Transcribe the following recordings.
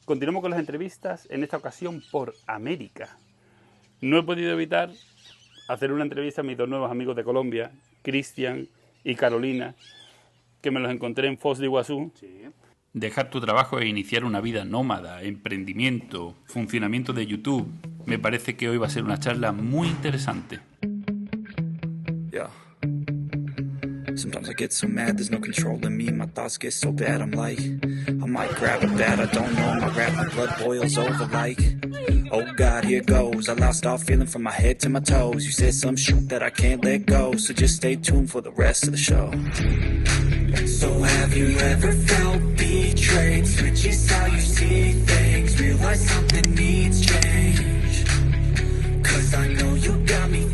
Continuamos con las entrevistas, en esta ocasión por América. No he podido evitar hacer una entrevista a mis dos nuevos amigos de Colombia, Cristian y Carolina, que me los encontré en Foz de Iguazú. Sí. Dejar tu trabajo e iniciar una vida nómada, emprendimiento, funcionamiento de YouTube. Me parece que hoy va a ser una charla muy interesante. Yeah. Sometimes I get so mad, there's no control in me. My thoughts get so bad, I'm like, I might grab a bat, I don't know. My rap, my blood boils over like, oh God, here goes. I lost all feeling from my head to my toes. You said some shit that I can't let go, so just stay tuned for the rest of the show. So have you ever felt betrayed? Switches how you see things, realize something needs change. Cause I know you got me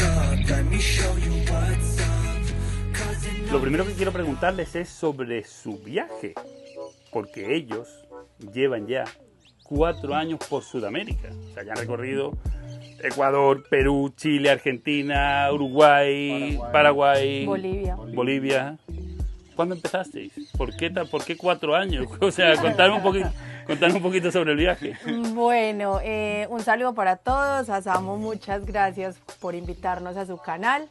up, let me show you what's up. Lo primero que quiero preguntarles es sobre su viaje, porque ellos llevan ya 4 años por Sudamérica. O sea, ya han recorrido Ecuador, Perú, Chile, Argentina, Uruguay, Paraguay, Bolivia. ¿Cuándo empezasteis? ¿Por qué 4 años? O sea, contarme un poquito sobre el viaje. Bueno, un saludo para todos. A Samu, muchas gracias por invitarnos a su canal.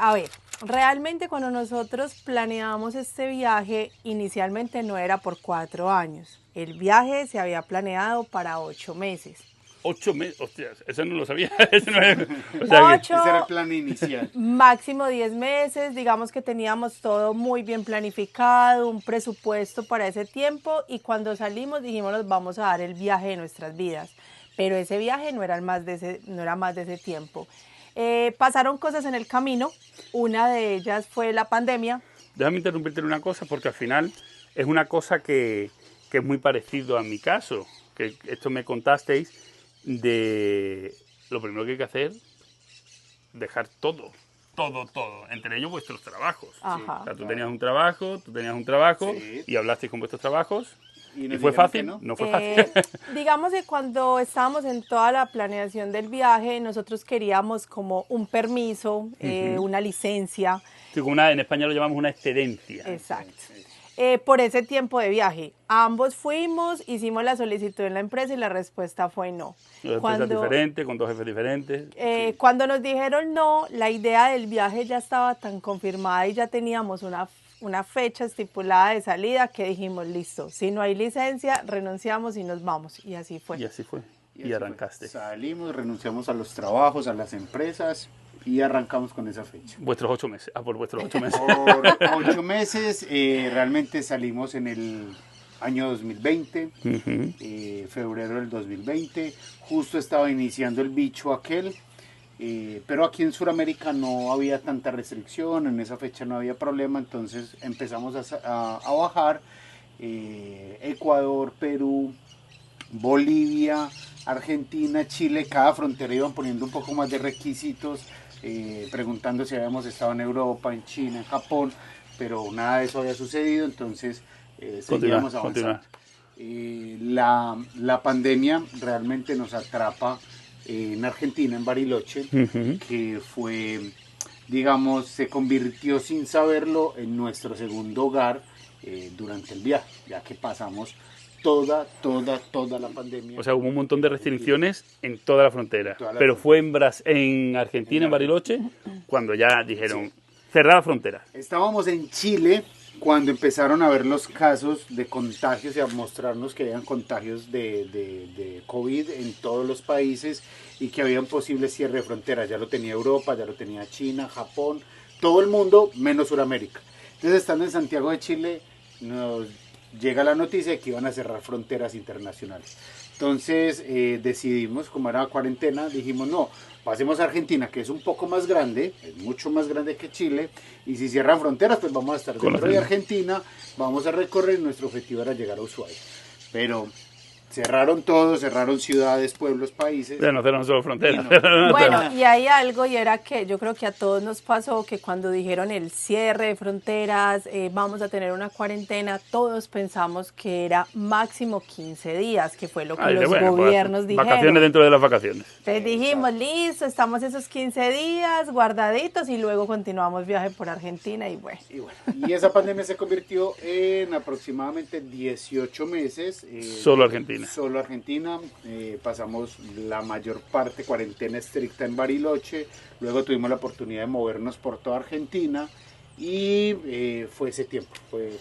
A ver, realmente cuando nosotros planeamos este viaje, inicialmente no era por 4 años. El viaje se había planeado para 8 meses. 8 meses, hostias, eso no lo sabía. Eso no era, o sea, ese era el plan inicial. Máximo 10 meses, digamos que teníamos todo muy bien planificado, un presupuesto para ese tiempo, y cuando salimos dijimos nos vamos a dar el viaje de nuestras vidas, pero ese viaje no era más de ese tiempo. Pasaron cosas en el camino, una de ellas fue la pandemia. Déjame interrumpirte en una cosa, porque al final es una cosa que es muy parecido a mi caso, que esto me contasteis, de lo primero que hay que hacer, dejar todo, entre ellos vuestros trabajos. Ajá. O sea, tú tenías un trabajo sí. Y hablasteis con vuestros trabajos. ¿Y fue fácil? No fue fácil. Digamos que cuando estábamos en toda la planeación del viaje, nosotros queríamos como un permiso, una licencia. Sí, en España lo llamamos una excedencia. Exacto. Por ese tiempo de viaje. Ambos fuimos, hicimos la solicitud en la empresa y la respuesta fue no. Dos empresas diferentes, con 2 jefes diferentes. Sí. Cuando nos dijeron no, la idea del viaje ya estaba tan confirmada y ya teníamos una fecha estipulada de salida que dijimos, listo, si no hay licencia, renunciamos y nos vamos. Y así fue. Y arrancaste. Salimos, renunciamos a los trabajos, a las empresas y arrancamos con esa fecha. Vuestros 8 meses. Por vuestros 8 meses. Por 8 meses, realmente salimos en el año 2020, febrero del 2020. Justo estaba iniciando el bicho aquel. Pero aquí en Sudamérica no había tanta restricción, en esa fecha no había problema, entonces empezamos a bajar. Ecuador, Perú, Bolivia, Argentina, Chile, cada frontera iban poniendo un poco más de requisitos, preguntando si habíamos estado en Europa, en China, en Japón, pero nada de eso había sucedido, entonces seguíamos avanzando. La pandemia realmente nos atrapa en Argentina, en Bariloche, que fue, digamos, se convirtió sin saberlo en nuestro segundo hogar durante el viaje, ya que pasamos toda la pandemia. O sea, hubo un montón de restricciones en toda la frontera, pero fue en Argentina, en Bariloche, cuando ya dijeron, cerrar la frontera. Estábamos en Chile cuando empezaron a ver los casos de contagios y a mostrarnos que habían contagios de COVID en todos los países y que había un posible cierre de fronteras. Ya lo tenía Europa, ya lo tenía China, Japón, todo el mundo menos Sudamérica. Entonces, estando en Santiago de Chile, nos llega la noticia de que iban a cerrar fronteras internacionales. Entonces decidimos, como era cuarentena, dijimos no, pasemos a Argentina, que es un poco más grande, es mucho más grande que Chile, y si cierran fronteras, pues vamos a estar dentro de Argentina, vamos a recorrer, nuestro objetivo era llegar a Ushuaia. Pero cerraron todo, cerraron ciudades, pueblos, países. Ya no cerraron solo fronteras. Bueno, y hay algo, y era que yo creo que a todos nos pasó que cuando dijeron el cierre de fronteras, vamos a tener una cuarentena, todos pensamos que era máximo 15 días, que fue lo que los gobiernos dijeron. Vacaciones dentro de las vacaciones. Entonces dijimos, listo, estamos esos 15 días guardaditos y luego continuamos viaje por Argentina y bueno. Y esa pandemia se convirtió en aproximadamente 18 meses. Solo Argentina. Solo Argentina, pasamos la mayor parte cuarentena estricta en Bariloche, luego tuvimos la oportunidad de movernos por toda Argentina y fue ese tiempo,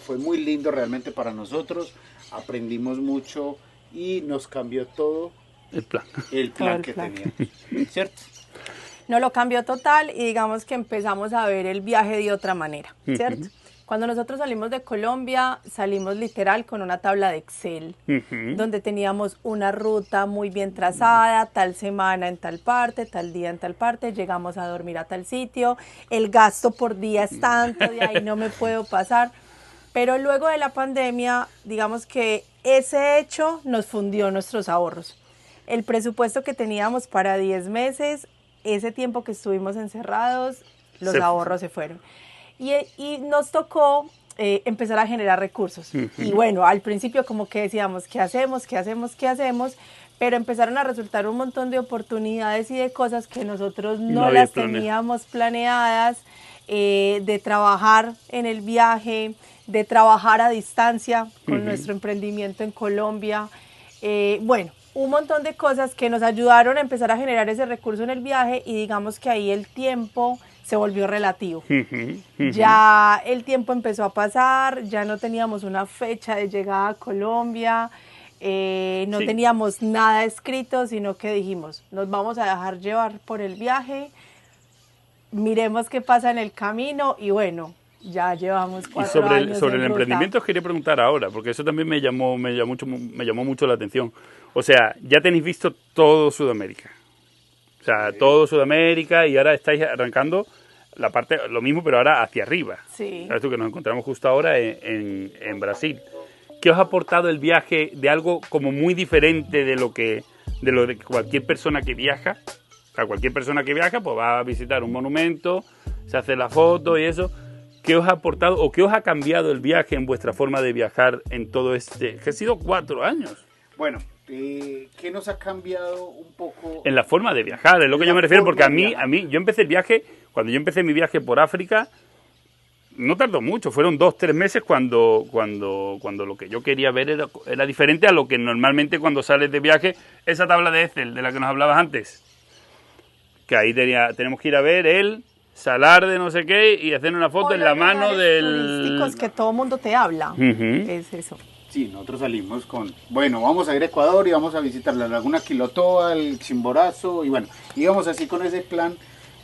fue muy lindo realmente para nosotros, aprendimos mucho y nos cambió todo el plan que teníamos, ¿cierto? No, lo cambió total y digamos que empezamos a ver el viaje de otra manera, ¿cierto? Cuando nosotros salimos de Colombia, salimos literal con una tabla de Excel, donde teníamos una ruta muy bien trazada, tal semana en tal parte, tal día en tal parte, llegamos a dormir a tal sitio, el gasto por día es tanto, de ahí no me puedo pasar. Pero luego de la pandemia, digamos que ese hecho nos fundió nuestros ahorros. El presupuesto que teníamos para 10 meses, ese tiempo que estuvimos encerrados, los ahorros se fueron. Y nos tocó empezar a generar recursos. Y bueno, al principio como que decíamos, ¿qué hacemos? Pero empezaron a resultar un montón de oportunidades y de cosas que nosotros no las teníamos planeadas, de trabajar en el viaje, de trabajar a distancia con nuestro emprendimiento en Colombia. Bueno, un montón de cosas que nos ayudaron a empezar a generar ese recurso en el viaje y digamos que ahí el tiempo se volvió relativo. Ya el tiempo empezó a pasar, ya no teníamos una fecha de llegada a Colombia, no teníamos nada escrito, sino que dijimos, nos vamos a dejar llevar por el viaje, miremos qué pasa en el camino y bueno, ya llevamos 4 años. Y sobre el emprendimiento os quería preguntar ahora, porque eso también me llamó mucho la atención. O sea, ya tenéis visto todo Sudamérica. O sea, todo Sudamérica y ahora estáis arrancando la parte, lo mismo, pero ahora hacia arriba. Sí. Sabes tú que nos encontramos justo ahora en Brasil. ¿Qué os ha aportado el viaje de algo como muy diferente de lo de cualquier persona que viaja? O sea, cualquier persona que viaja pues va a visitar un monumento, se hace la foto y eso. ¿Qué os ha aportado o qué os ha cambiado el viaje en vuestra forma de viajar en todo que ha sido 4 años? Bueno, ¿qué nos ha cambiado un poco? En la forma de viajar, es lo que yo me refiero, porque a mí, yo empecé el viaje, cuando yo empecé mi viaje por África, no tardó mucho, fueron 2-3 meses cuando lo que yo quería ver era diferente a lo que normalmente cuando sales de viaje, esa tabla de Excel de la que nos hablabas antes, que ahí tenemos que ir a ver el salar de no sé qué y hacer una foto en la mano del... turísticos que todo mundo te habla, es eso. Sí, nosotros salimos bueno, vamos a ir a Ecuador y vamos a visitar la Laguna Quilotoa, el Chimborazo, y bueno, íbamos así con ese plan,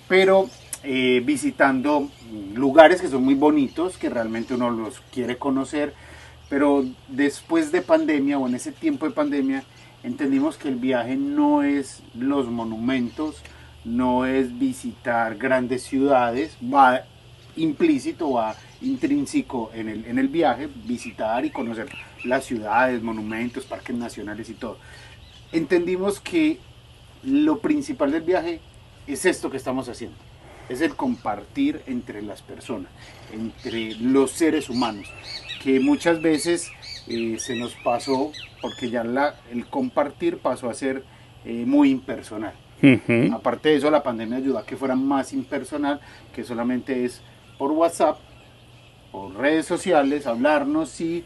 pero visitando lugares que son muy bonitos, que realmente uno los quiere conocer, pero después de pandemia, o en ese tiempo de pandemia, entendimos que el viaje no es los monumentos, no es visitar grandes ciudades, va implícito, va intrínseco en el viaje, visitar y conocer las ciudades, monumentos, parques nacionales y todo. Entendimos que lo principal del viaje es esto que estamos haciendo, es el compartir entre las personas, entre los seres humanos, que muchas veces se nos pasó, porque ya el compartir pasó a ser muy impersonal. Aparte de eso, la pandemia ayudó a que fuera más impersonal, que solamente es por WhatsApp, por redes sociales, hablarnos y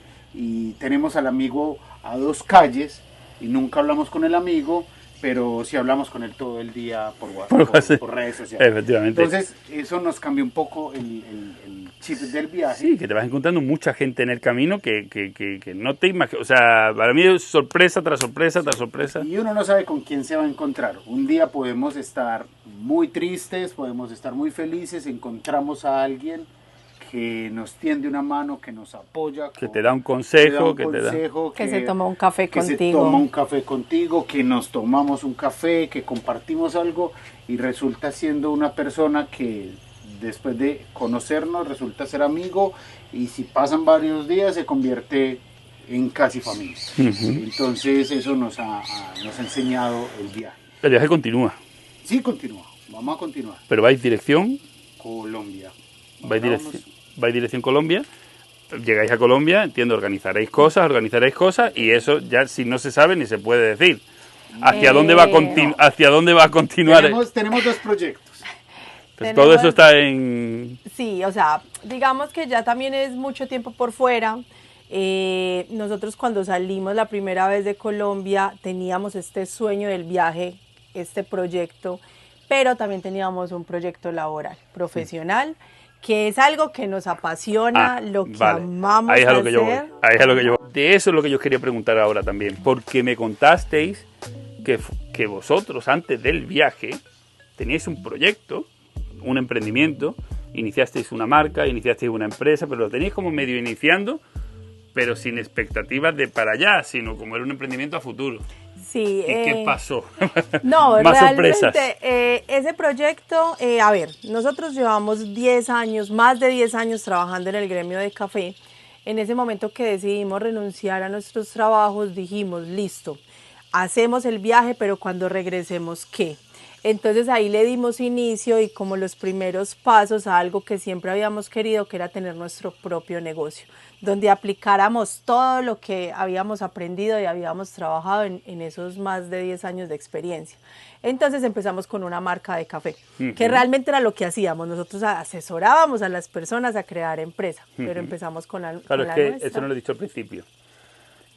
tenemos al amigo a 2 calles y nunca hablamos con el amigo, pero sí hablamos con él todo el día por WhatsApp, por redes sociales. Efectivamente. Entonces, eso nos cambió un poco el chip del viaje. Sí, que te vas encontrando mucha gente en el camino que no te imaginas. O sea, para mí es sorpresa tras sorpresa tras sorpresa. Y uno no sabe con quién se va a encontrar. Un día podemos estar muy tristes, podemos estar muy felices, encontramos a alguien que nos tiende una mano, que nos apoya, que te da un consejo, que se toma un café contigo. Que se toma un café contigo, que nos tomamos un café, que compartimos algo y resulta siendo una persona que después de conocernos resulta ser amigo y si pasan varios días se convierte en Casi Familia. Entonces eso nos ha enseñado el viaje. El viaje continúa, Sí, continúa, vamos a continuar. pero vais dirección, Colombia. vais Vamos. dirección Colombia, llegáis a Colombia, entiendo, organizaréis cosas y eso ya si no se sabe ni se puede decir. ¿Hacia dónde va a continuar? Tenemos dos proyectos. Pues todo eso está en... Sí, o sea, digamos que ya también es mucho tiempo por fuera. Nosotros cuando salimos la primera vez de Colombia teníamos este sueño del viaje, este proyecto, pero también teníamos un proyecto laboral, profesional, que es algo que nos apasiona, lo que amamos ahí es a lo hacer. que yo voy. Ahí es a lo que yo voy. De eso es lo que yo quería preguntar ahora también, porque me contasteis que vosotros antes del viaje teníais un proyecto, un emprendimiento, iniciasteis una marca, iniciasteis una empresa, pero lo teníais como medio iniciando, pero sin expectativas de para allá, sino como era un emprendimiento a futuro. Sí, ¿Y qué pasó? No, Más realmente sorpresas. Ese proyecto, a ver, nosotros llevamos 10 años, más de 10 años trabajando en el gremio de café. En ese momento que decidimos renunciar a nuestros trabajos, dijimos, listo, hacemos el viaje, pero cuando regresemos, ¿qué? Entonces ahí le dimos inicio y como los primeros pasos a algo que siempre habíamos querido, que era tener nuestro propio negocio, donde aplicáramos todo lo que habíamos aprendido y habíamos trabajado en esos más de 10 años de experiencia. Entonces empezamos con una marca de café, que realmente era lo que hacíamos. Nosotros asesorábamos a las personas a crear empresa, pero empezamos con la Claro, con es la que nuestra. esto no lo he dicho al principio.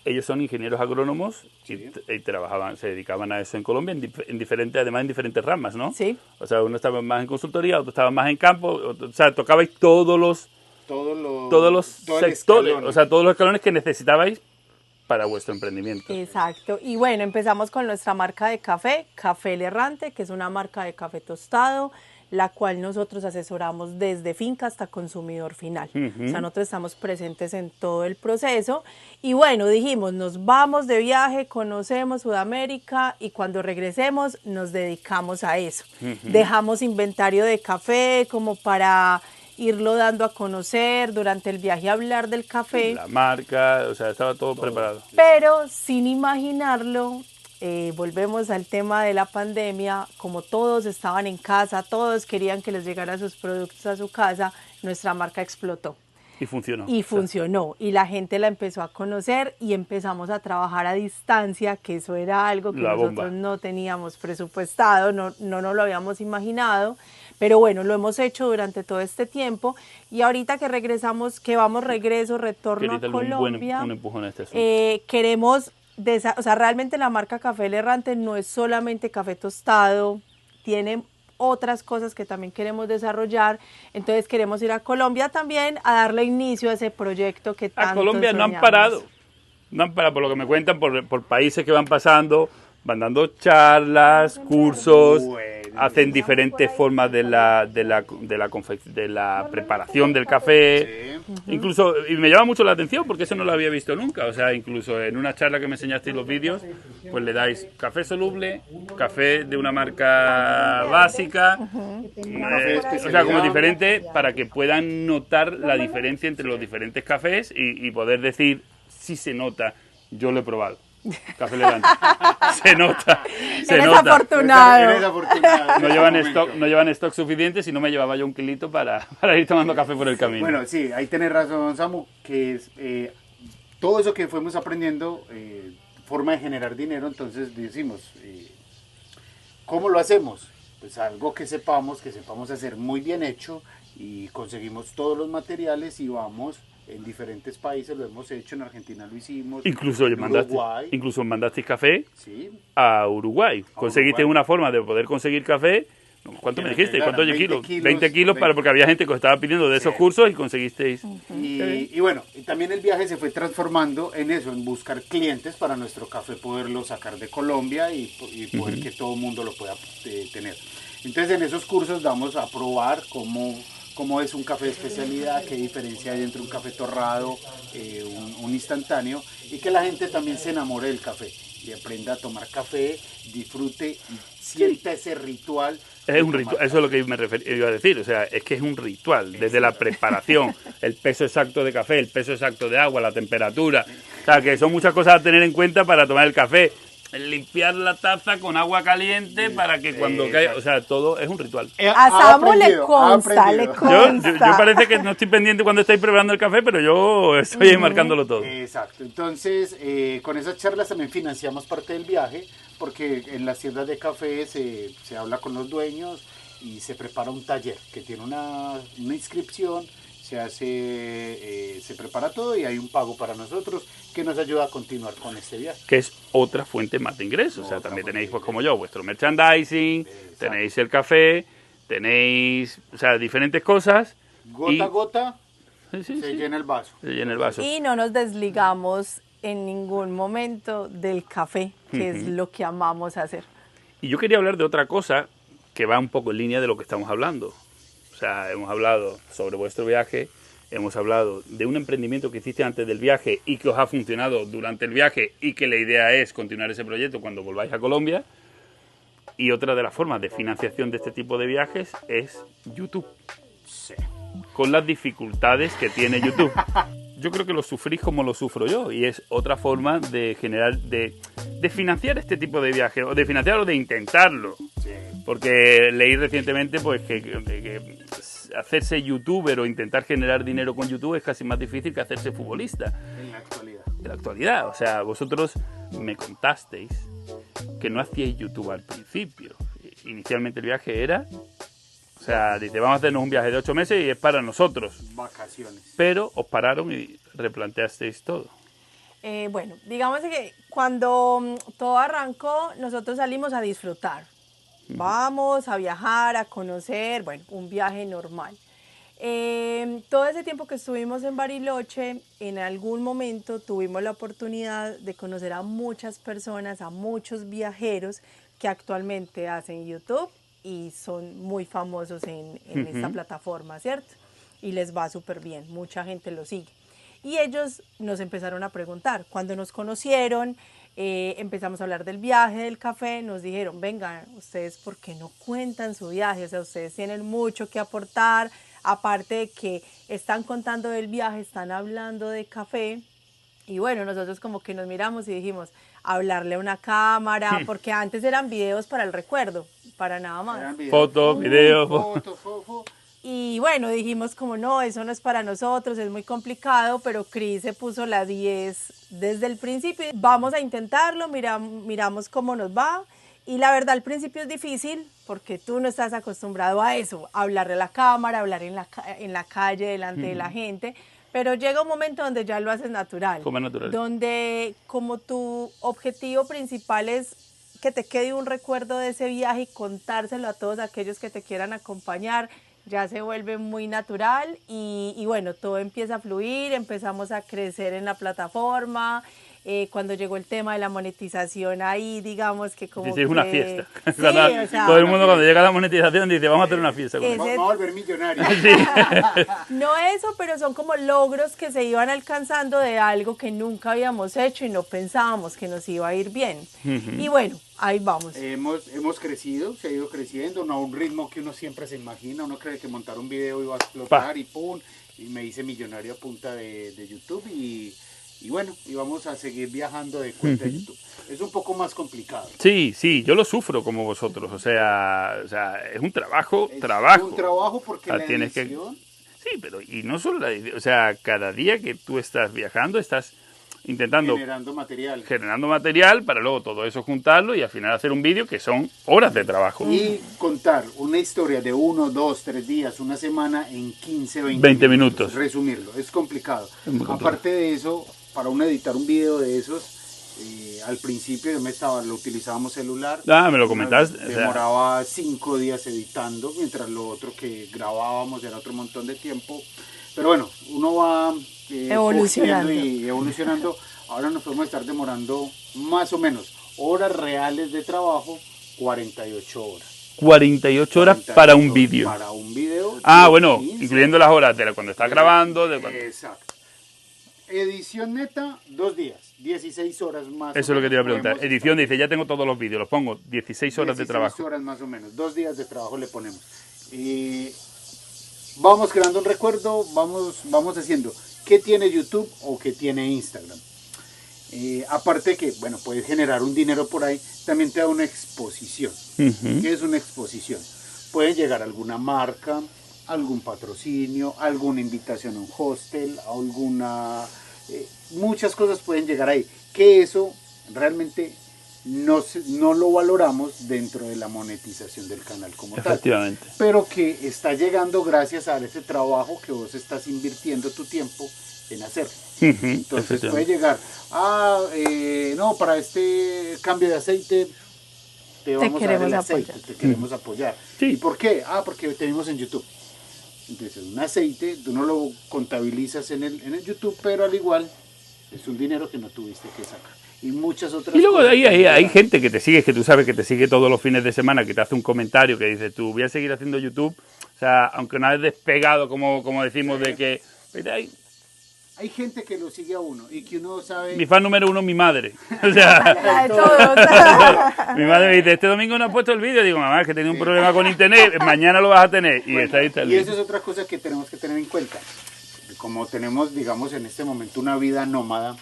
Ellos son ingenieros agrónomos y trabajaban, se dedicaban a eso en Colombia, además en diferentes ramas, ¿no? Sí. O sea, uno estaba más en consultoría, otro estaba más en campo, o sea, tocabais todos los Todo el sectores, escalón. o sea, todos los escalones que necesitabais para vuestro emprendimiento. Exacto. Y bueno, empezamos con nuestra marca de café, Café El Errante, que es una marca de café tostado, la cual nosotros asesoramos desde finca hasta consumidor final. O sea, nosotros estamos presentes en todo el proceso. Y bueno, dijimos, nos vamos de viaje, conocemos Sudamérica y cuando regresemos nos dedicamos a eso. Dejamos inventario de café como para irlo dando a conocer, durante el viaje hablar del café. La marca, o sea, estaba todo preparado. Pero sin imaginarlo, volvemos al tema de la pandemia, como todos estaban en casa, todos querían que les llegaran sus productos a su casa, nuestra marca explotó. Y funcionó. Y funcionó, y la gente la empezó a conocer y empezamos a trabajar a distancia, que eso era algo que La nosotros bomba. no teníamos presupuestado, no nos lo habíamos imaginado, pero bueno, lo hemos hecho durante todo este tiempo y ahorita que regresamos, que vamos retorno Queréis a darle Colombia, un empujón a este asunto. queremos, o sea, realmente la marca Café El Errante no es solamente café tostado, tiene otras cosas que también queremos desarrollar, entonces queremos ir a Colombia también a darle inicio a ese proyecto que tanto A Colombia no han soñamos. parado. No han parado, por lo que me cuentan, por países que van pasando, van dando charlas, cursos, Bueno. hacen diferentes formas de la preparación del café. Incluso, y me llama mucho la atención porque eso no lo había visto nunca. O sea, incluso en una charla que me enseñasteis los vídeos, pues le dais café soluble, café de una marca básica, o sea, como diferente para que puedan notar la diferencia entre los diferentes cafés y poder decir si se nota. Yo lo he probado. Café elegante. Se nota. Eres afortunado. Eres afortunado. No llevan stock suficiente, si no me llevaba yo un kilito para ir tomando café por el camino. Bueno, sí, ahí tenés razón, Samu, que es todo eso que fuimos aprendiendo, forma de generar dinero, entonces decimos, ¿cómo lo hacemos? Pues algo que sepamos hacer muy bien hecho y conseguimos todos los materiales y vamos en diferentes países, lo hemos hecho, en Argentina lo hicimos, Incluso en Uruguay, mandaste café sí, a Uruguay. Conseguiste Uruguay. Una forma de poder conseguir café. ¿Cuánto me dijiste? Claro, ¿Cuántos 20 kilos? 20 kilos porque había gente que os estaba pidiendo de esos Sí. cursos y conseguisteis. Y bueno, y también el viaje se fue transformando en eso, en buscar clientes para nuestro café poderlo sacar de Colombia y poder que todo el mundo lo pueda tener. Entonces en esos cursos vamos a probar cómo es un café de especialidad, qué diferencia hay entre un café torrado, un instantáneo, y que la gente también se enamore del café. que aprenda a tomar café, disfrute y sienta ese ritual. Es un ritual, eso es lo que iba a decir, o sea, es que es un ritual, desde la preparación, el peso exacto de café, el peso exacto de agua, la temperatura, o sea, que son muchas cosas a tener en cuenta para tomar el café. Limpiar la taza con agua caliente para que cuando caiga, o sea, todo es un ritual. A Samu le consta, le Yo consta. parece que no estoy pendiente cuando estáis preparando el café, pero yo estoy ahí marcándolo todo. Exacto, entonces con esas charlas también financiamos parte del viaje, porque en las tiendas de café se habla con los dueños y se prepara un taller que tiene una inscripción, se hace, se prepara todo y hay un pago para nosotros que nos ayuda a continuar con este viaje. Que es otra fuente más de ingresos. O sea, también tenéis, pues como yo, vuestro merchandising, tenéis el café, tenéis, o sea, diferentes cosas. Gota a gota Sí, se llena el vaso. Se llena el vaso. Y no nos desligamos en ningún momento del café, que es lo que amamos hacer. Y yo quería hablar de otra cosa que va un poco en línea de lo que estamos hablando. O sea, hemos hablado sobre vuestro viaje, hemos hablado de un emprendimiento que hiciste antes del viaje y que os ha funcionado durante el viaje y que la idea es continuar ese proyecto cuando volváis a Colombia. Y otra de las formas de financiación de este tipo de viajes es YouTube. Sí. Con las dificultades que tiene YouTube. Yo creo que lo sufrís como lo sufro yo y es otra forma de generar, de financiar este tipo de viajes, o de financiarlo, de intentarlo. Sí. Porque leí recientemente pues que hacerse youtuber o intentar generar dinero con YouTube es casi más difícil que hacerse futbolista. En la actualidad. En la actualidad, o sea, vosotros me contasteis que no hacíais YouTube al principio. Inicialmente el viaje era, o sea, dice, vamos a hacernos un viaje de 8 meses y es para nosotros. Vacaciones. Pero os pararon y replanteasteis todo. Bueno, digamos que cuando todo arrancó, nosotros salimos a disfrutar. Vamos a viajar, a conocer, bueno, un viaje normal. Todo ese tiempo que estuvimos en Bariloche, en algún momento tuvimos la oportunidad de conocer a muchas personas, a muchos viajeros que actualmente hacen YouTube y son muy famosos en esta plataforma, ¿cierto? Y les va súper bien, mucha gente lo sigue. Y ellos nos empezaron a preguntar, cuando nos conocieron, empezamos a hablar del viaje, del café, nos dijeron, venga, ustedes ¿por qué no cuentan su viaje? O sea, ustedes tienen mucho que aportar, aparte de que están contando del viaje, están hablando de café. Y bueno, nosotros como que nos miramos y dijimos, hablarle a una cámara, porque antes eran videos para el recuerdo, para nada más. Fotos, videos. Y bueno, dijimos como no, eso no es para nosotros, es muy complicado, pero Cris se puso la 10 desde el principio. Vamos a intentarlo, miramos cómo nos va. Y la verdad al principio es difícil porque tú no estás acostumbrado a eso, a hablarle a la cámara, hablar en la calle delante de la gente. Pero llega un momento donde ya lo haces natural. Como natural. Donde como tu objetivo principal es que te quede un recuerdo de ese viaje y contárselo a todos aquellos que te quieran acompañar, ya se vuelve muy natural y bueno, todo empieza a fluir, empezamos a crecer en la plataforma. Cuando llegó el tema de la monetización ahí, digamos que como dice, es una fiesta. Sí, o sea, todo el mundo cuando llega la monetización dice, vamos a hacer una fiesta. Vamos a volver millonarios. No eso, pero son como logros que se iban alcanzando de algo que nunca habíamos hecho y no pensábamos que nos iba a ir bien. Y bueno, ahí vamos. Hemos crecido, se ha ido creciendo, no a un ritmo que uno siempre se imagina. Uno cree que montar un video iba a explotar y pum, y me hice millonario a punta de YouTube y bueno, y vamos a seguir viajando de cuenta de YouTube. Es un poco más complicado. Sí, yo lo sufro como vosotros, o sea es un trabajo. Es un trabajo porque la tienes edición... Sí, pero y no solo la edición, o sea, cada día que tú estás viajando estás intentando... Generando material para luego todo eso juntarlo y al final hacer un vídeo que son horas de trabajo. Y contar una historia de 1, 2, 3 días, una semana en 15 o 20 minutos. Resumirlo, es complicado. Es muy complicado. Aparte de eso, para uno editar un video de esos, al principio lo utilizábamos celular. Me lo comentaste. Demoraba 5 días editando, mientras lo otro que grabábamos era otro montón de tiempo. Pero bueno, uno va evolucionando. Y evolucionando. Ahora nos podemos estar demorando más o menos horas reales de trabajo, 48 horas. 48 horas para un vídeo. Para un vídeo. Bueno, 15. Incluyendo las horas de cuando estás grabando. Exacto. Edición neta, 2 días, 16 horas más. Eso es lo que te iba a preguntar. Podemos Edición dice, ya tengo todos los vídeos, los pongo 16 horas de 16 trabajo. horas más o menos, 2 días de trabajo le ponemos. Y vamos creando un recuerdo, vamos haciendo qué tiene YouTube o qué tiene Instagram. Aparte que, bueno, puedes generar un dinero por ahí, también te da una exposición. Ujú. ¿Qué es una exposición? Pueden llegar alguna marca, algún patrocinio, alguna invitación a un hostel, muchas cosas pueden llegar ahí. Que eso realmente no lo valoramos dentro de la monetización del canal como tal. Efectivamente. Pero que está llegando gracias a ese trabajo que vos estás invirtiendo tu tiempo en hacer. Ujú, Entonces puede efectivamente. llegar, no, para este cambio de aceite te vamos a dar queremos el aceite, apoyar. te queremos apoyar. Sí. ¿Y por qué? Porque te vimos en YouTube. Entonces un aceite, tú no lo contabilizas en el YouTube, pero al igual es un dinero que no tuviste que sacar. Y muchas otras Y luego cosas. hay gente que te sigue, que tú sabes que te sigue todos los fines de semana, que te hace un comentario que dice, tú voy a seguir haciendo YouTube, o sea, aunque no has despegado, como decimos, de que... pero Hay gente que lo sigue a uno y que uno sabe... mi fan número uno es mi madre. O sea, La de todos. mi madre me dice, este domingo no has puesto el vídeo. Digo, mamá, es que tenía un problema con internet, mañana lo vas a tener. Y Bueno, ahí está el y eso vídeo. es otra cosa que tenemos que tener en cuenta. Como tenemos, digamos, en este momento una vida nómada,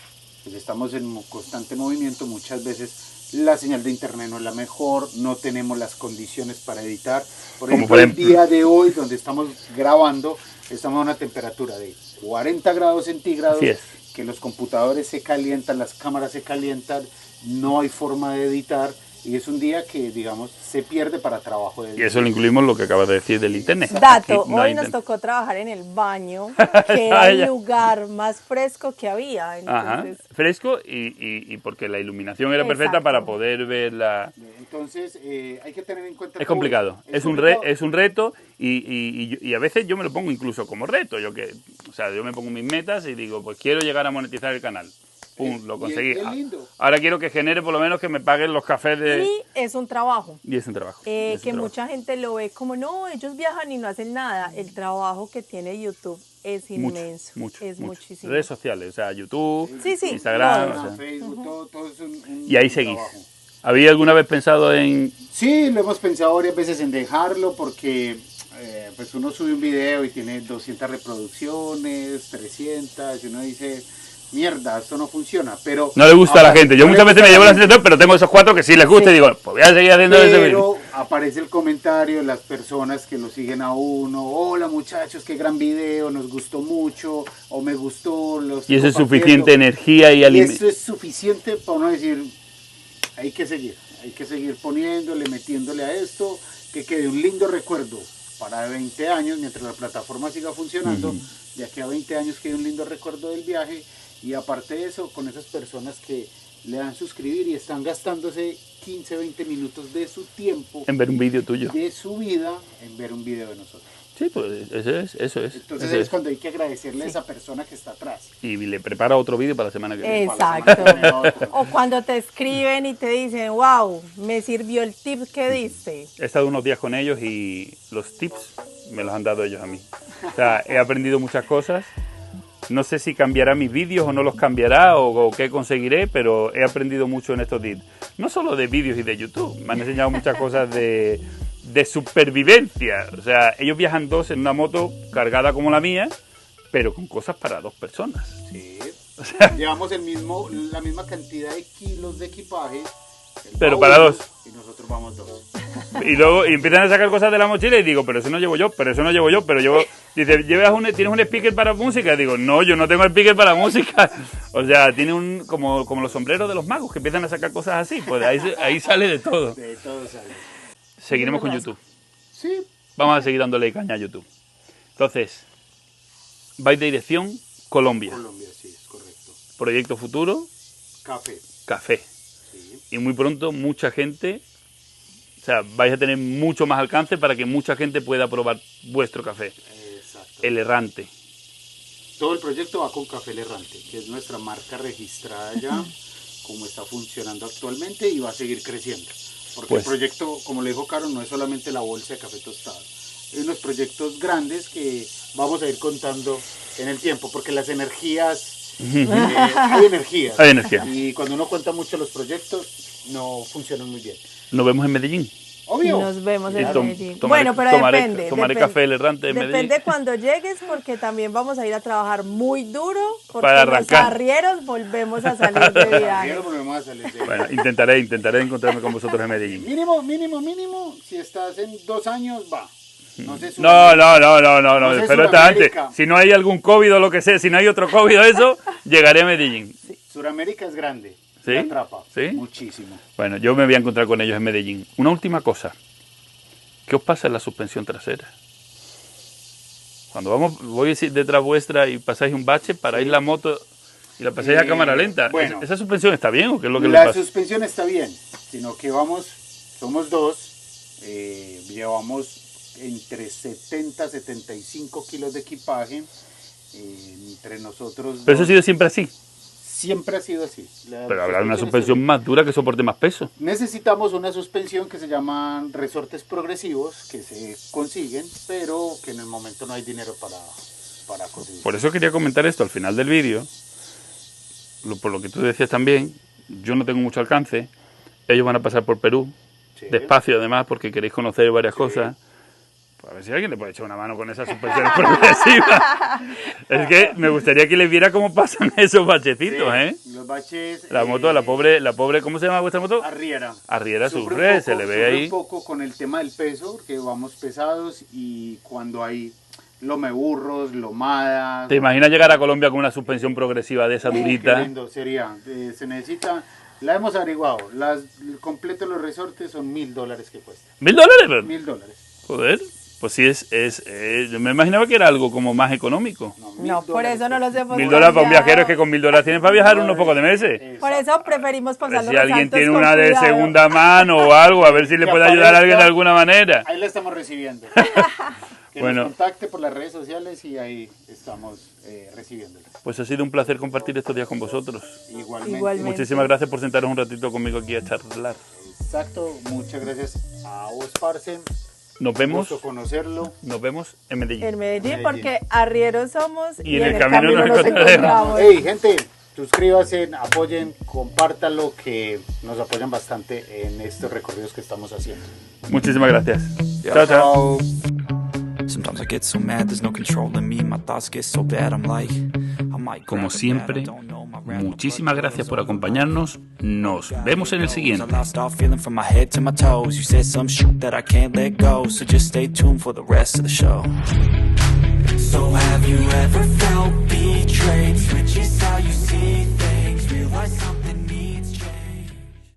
pues estamos en constante movimiento, muchas veces la señal de internet no es la mejor, no tenemos las condiciones para editar. Por Como ejemplo, por ejemplo. el día de hoy, donde estamos grabando, estamos a una temperatura de 40 grados centígrados, Así es. que los computadores se calientan, las cámaras se calientan, no hay forma de editar, y es un día que, digamos, se pierde para trabajo de Y edición. eso lo incluimos lo que acabas de decir del internet. Dato, Aquí no hay hoy nos internet. tocó trabajar en el baño, que era el Vaya. lugar más fresco que había. Ajá, Entonces, fresco y porque la iluminación era perfecta Exacto. para poder ver la... Entonces, hay que tener en cuenta... Es todo complicado, eso. es un reto y a veces yo me lo pongo incluso como reto. Yo me pongo mis metas y digo, pues quiero llegar a monetizar el canal. Pum, lo Y conseguí. es lindo. Ahora quiero que genere por lo menos que me paguen los cafés de... y es un trabajo. Y es un trabajo. es un Que trabajo. mucha gente lo ve como, no, ellos viajan y no hacen nada. El trabajo que tiene YouTube es inmenso. Mucho, es mucho. muchísimo. Redes sociales, o sea, YouTube, Sí, sí, Instagram. todo. o sea. Facebook, todo es un Y ahí seguís. trabajo. ¿Había alguna vez pensado en...? Sí, lo hemos pensado varias veces en dejarlo porque pues uno sube un video y tiene 200 reproducciones, 300, y uno dice, mierda, esto no funciona, pero... No le gusta a la apare- gente. Yo no le muchas veces gusta me a llevo la gente, sensación, pero tengo esos 4 que sí les gusta y digo, pues voy a seguir haciendo ese vídeo. Pero aparece el comentario, las personas que lo siguen a uno, hola muchachos, qué gran video, nos gustó mucho, o me gustó, los Y eso es compartiendo. suficiente energía y Y alimento. eso es suficiente para uno decir, hay que seguir poniéndole, metiéndole a esto, que quede un lindo recuerdo para 20 años, mientras la plataforma siga funcionando, de aquí a 20 años quede un lindo recuerdo del viaje, y aparte de eso, con esas personas que le dan suscribir y están gastándose 15, 20 minutos de su tiempo, En ver un vídeo tuyo. de su vida, en ver un video de nosotros. Sí, pues eso es. Entonces eso es es. cuando hay que agradecerle a esa persona que está atrás. Y le prepara otro vídeo para la semana que viene. Exacto. O cuando te escriben y te dicen, wow, me sirvió el tip que diste. He estado unos días con ellos y los tips me los han dado ellos a mí. O sea, he aprendido muchas cosas. No sé si cambiará mis vídeos o no los cambiará o qué conseguiré, pero he aprendido mucho en estos días. No solo de vídeos y de YouTube, me han enseñado muchas cosas de supervivencia. O sea, ellos viajan 2 en una moto cargada como la mía, pero con cosas para 2 personas. Sí. Llevamos la misma cantidad de kilos de equipaje. el Pero baúl, para 2. Y nosotros vamos 2. Y luego empiezan a sacar cosas de la mochila y digo, pero eso no llevo yo, pero eso no llevo yo, pero llevo... Dice, ¿tienes un speaker para música? Y digo, no, yo no tengo speaker para música. O sea, tiene como los sombreros de los magos que empiezan a sacar cosas así, pues ahí sale de todo. De todo sale. Seguiremos con YouTube. Sí. Vamos a seguir dándole caña a YouTube. Entonces, vais de dirección Colombia. Colombia, sí, es correcto. Proyecto futuro, Café. café. Sí. Y muy pronto mucha gente, o sea, vais a tener mucho más alcance para que mucha gente pueda probar vuestro café. Exacto. El Errante. Todo el proyecto va con Café El Errante, que es nuestra marca registrada ya, como está funcionando actualmente y va a seguir creciendo. Porque Pues. el proyecto, como le dijo Caro, no es solamente la bolsa de café tostado. Hay unos proyectos grandes que vamos a ir contando en el tiempo, porque las energías Hay energía. Hay energía. Y cuando uno cuenta mucho los proyectos, no funcionan muy bien. Nos vemos en Medellín. Obvio. Nos vemos Y en tom- Medellín. tomaré- Bueno, pero tomaré- depende. tomaré depende. café el errante de Medellín. Depende cuando llegues, porque también vamos a ir a trabajar muy duro. Porque Para los arrancar. arrieros volvemos a salir de viaje. Ayer volvemos a salir de- Bueno, intentaré encontrarme con vosotros en Medellín. Mínimo, si estás en 2 años, va. No sé, No, No sé, pero hasta antes. Suramérica. Si no hay algún COVID o lo que sea, si no hay otro COVID o eso, llegaré a Medellín. Suramérica es grande. ¿Sí? Me atrapa. ¿Sí? Muchísimo. Bueno, yo me voy a encontrar con ellos en Medellín. Una última cosa. ¿Qué os pasa en la suspensión trasera? Cuando voy detrás vuestra y pasáis un bache, paráis la moto y la pasáis a cámara lenta. bueno. ¿Esa suspensión está bien o qué es lo que le La pasa? suspensión está bien, sino que somos dos, llevamos entre 70 y 75 kilos de equipaje, entre nosotros Pero eso ha dos. sido siempre así. Siempre ha sido así. Pero habrá una suspensión más dura que soporte más peso. Necesitamos una suspensión que se llaman resortes progresivos, que se consiguen, pero que en el momento no hay dinero para conseguir. Por eso quería comentar esto al final del vídeo. Por lo que tú decías también, yo no tengo mucho alcance. Ellos van a pasar por Perú, Sí. despacio además, porque queréis conocer varias cosas. Pues a ver si alguien le puede echar una mano con esas suspensiones progresivas. Es que me gustaría que les viera cómo pasan esos bachecitos, Sí, ¿eh? Los baches. La moto, la pobre, ¿cómo se llama vuestra moto? Arriera. Arriera Sufre sufre, un se poco- le ve sufre ahí. un poco con el tema del peso, porque vamos pesados y cuando hay lomeburros, lomadas. ¿Te imaginas llegar a Colombia con una suspensión progresiva de esa Qué durita? lindo sería. Se necesita. La hemos averiguado. El completo de los resortes son $1,000 que cuesta. $1.000. $1,000. Joder, pues sí yo me imaginaba que era algo como más económico. No, por eso no los hemos $1.000 para un cambiado. viajero es que con $1.000 tienes para viajar unos pocos de meses. Por eso preferimos Pero pasarlo si los alguien santos tiene con una de cuidado. segunda mano o algo, a ver si le Que puede ayudar a alguien de aparezca. alguna manera. Ahí la estamos recibiendo. Que Bueno. nos contacte por las redes sociales y ahí estamos recibiéndola. Pues ha sido un placer compartir estos días con vosotros. Igualmente. Igualmente. Muchísimas gracias por sentaros un ratito conmigo aquí a charlar. Exacto. Muchas gracias a vos, parce. Nos vemos, Gusto conocerlo. en Medellín. En Medellín, Medellín. porque arrieros somos Y en el camino nos nos encontraremos. encontramos. Hey, gente, suscríbanse, apoyen, compártanlo, que nos apoyan bastante en estos recorridos que estamos haciendo. Muchísimas gracias. Chao, chao. Sometimes I get so mad, there's no control in me. My thoughts get so bad, I'm like, I might Como grab a bat, siempre, I don't know, my rap, my muchísimas blood gracias boils por over acompañarnos. Nos vemos en el I siguiente. lost all feeling from my head to my toes. You said some shit that I can't let go, so just stay tuned for the rest of the show. So have you ever felt betrayed? Switch your